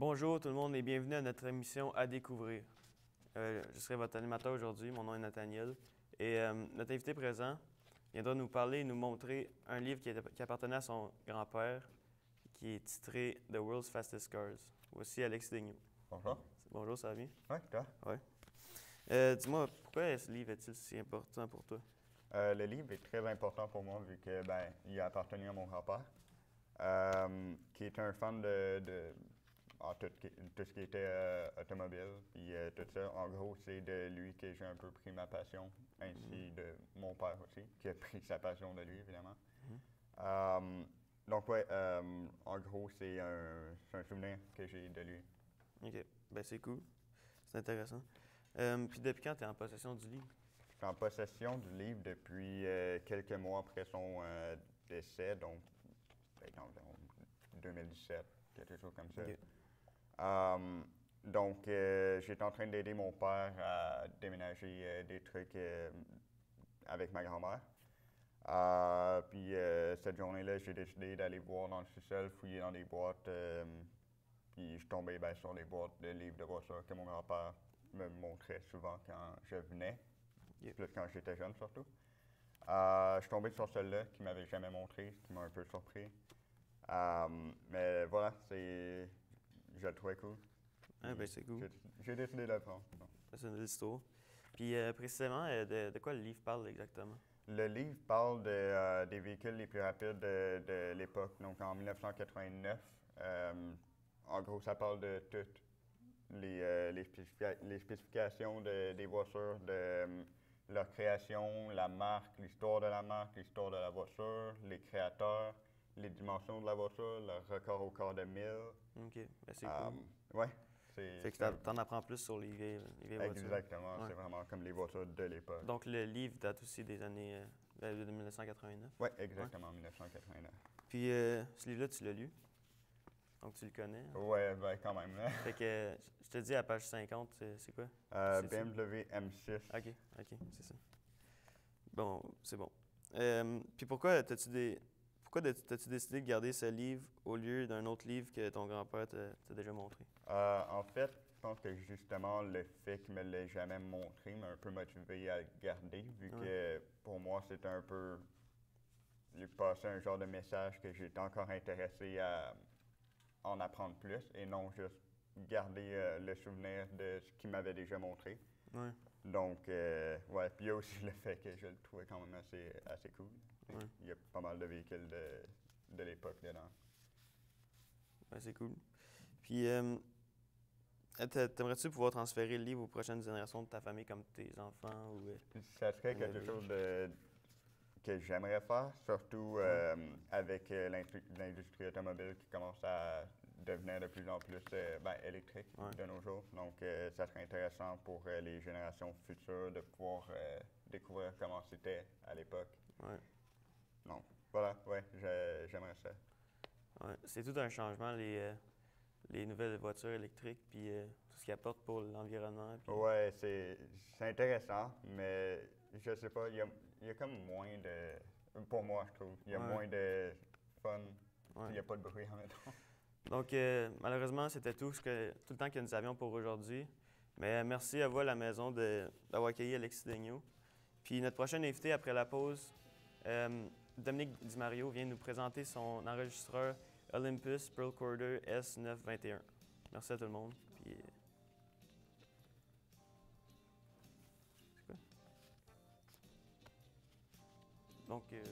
Bonjour tout le monde et bienvenue à notre émission À découvrir. Je serai votre animateur aujourd'hui, mon nom est Nathaniel. Et notre invité présent viendra nous parler et nous montrer un livre qui appartenait à son grand-père, qui est titré The World's Fastest Cars. Voici Alexis Daigneault. Bonjour. Bonjour, ça va bien? Oui, toi? Oui. Dis-moi, pourquoi ce livre est-il si important pour toi? Le livre est très important pour moi vu que il a appartenu à mon grand-père, qui était un fan tout ce qui était automobile, puis tout ça. En gros, c'est de lui que j'ai un peu pris ma passion, ainsi de mon père aussi, qui a pris sa passion de lui, évidemment. Donc, ouais, en gros, c'est un souvenir que j'ai de lui. OK. Ben c'est cool. C'est intéressant. Puis depuis quand tu es en possession du livre? Je suis en possession du livre depuis quelques mois après son décès, donc environ 2017, quelque chose comme ça. OK. Donc, j'étais en train d'aider mon père à déménager des trucs avec ma grand-mère. Puis cette journée-là, j'ai décidé d'aller voir dans le sous-sol, fouiller dans des boîtes. Puis je suis tombé sur les boîtes de livres de voiture que mon grand-père me montrait souvent quand je venais, Yep. plus quand j'étais jeune surtout. Je suis tombé sur celui-là qui m'avait jamais montré, ce qui m'a un peu surpris. Mais voilà, je le trouvais cool. Ah, ben c'est cool. J'ai décidé de le prendre. C'est une belle histoire. Puis précisément, de quoi le livre parle exactement? Le livre parle des véhicules les plus rapides de l'époque, donc en 1989. En gros, ça parle de toutes les spécifications des voitures, de leur création, la marque, l'histoire de la marque, l'histoire de la voiture, les créateurs, les dimensions de la voiture, le record au quart de mille. OK. Ben c'est cool. Ouais, Fait que t'en apprends plus sur les vieilles voitures. exactement, Ouais. c'est vraiment comme les voitures de l'époque. Donc le livre date aussi des années de 1989. Oui, exactement, 1989. Puis ce livre-là, tu l'as lu. Donc tu le connais. Hein? Ouais, quand même. Fait que je te dis à page 50, c'est quoi? C'est ça? BMW M6. OK, c'est ça. Bon, c'est bon. Puis pourquoi t'as-tu décidé de garder ce livre au lieu d'un autre livre que ton grand-père t'a déjà montré? En fait, je pense que justement le fait qu'il me l'ait jamais montré m'a un peu motivé à le garder, vu que pour moi c'était un peu lui passer un genre de message que j'étais encore intéressé à en apprendre plus et non juste garder le souvenir de ce qu'il m'avait déjà montré. Ouais. Donc, ouais, puis il y a aussi le fait que je le trouvais quand même assez cool. Ouais. Il y a pas mal de véhicules de l'époque dedans. Ouais, c'est cool. Puis t'aimerais-tu pouvoir transférer le livre aux prochaines générations de ta famille, comme tes enfants ou... Ça serait quelque chose que j'aimerais faire, surtout avec l'industrie automobile qui commence à devenir de plus en plus électrique de nos jours. Donc, ça serait intéressant pour les générations futures de pouvoir découvrir comment c'était à l'époque. Ouais. Donc, voilà, ouais, j'aimerais ça. Ouais. C'est tout un changement, les nouvelles voitures électriques, puis tout ce qu'ils apportent pour l'environnement. Puis... Ouais, c'est intéressant, mais je sais pas, il y a comme moins de... Pour moi, je trouve, il y a moins de fun, il n'y a pas de bruit en même temps. Donc, malheureusement, c'était tout le temps que nous avions pour aujourd'hui. Mais merci à vous à la maison d'avoir accueilli Alexis Daigneault. Puis notre prochain invité après la pause, Dominique Di Mario, vient nous présenter son enregistreur Olympus Pearl Quarter S921. Merci à tout le monde. Puis, c'est quoi? Donc, ouais.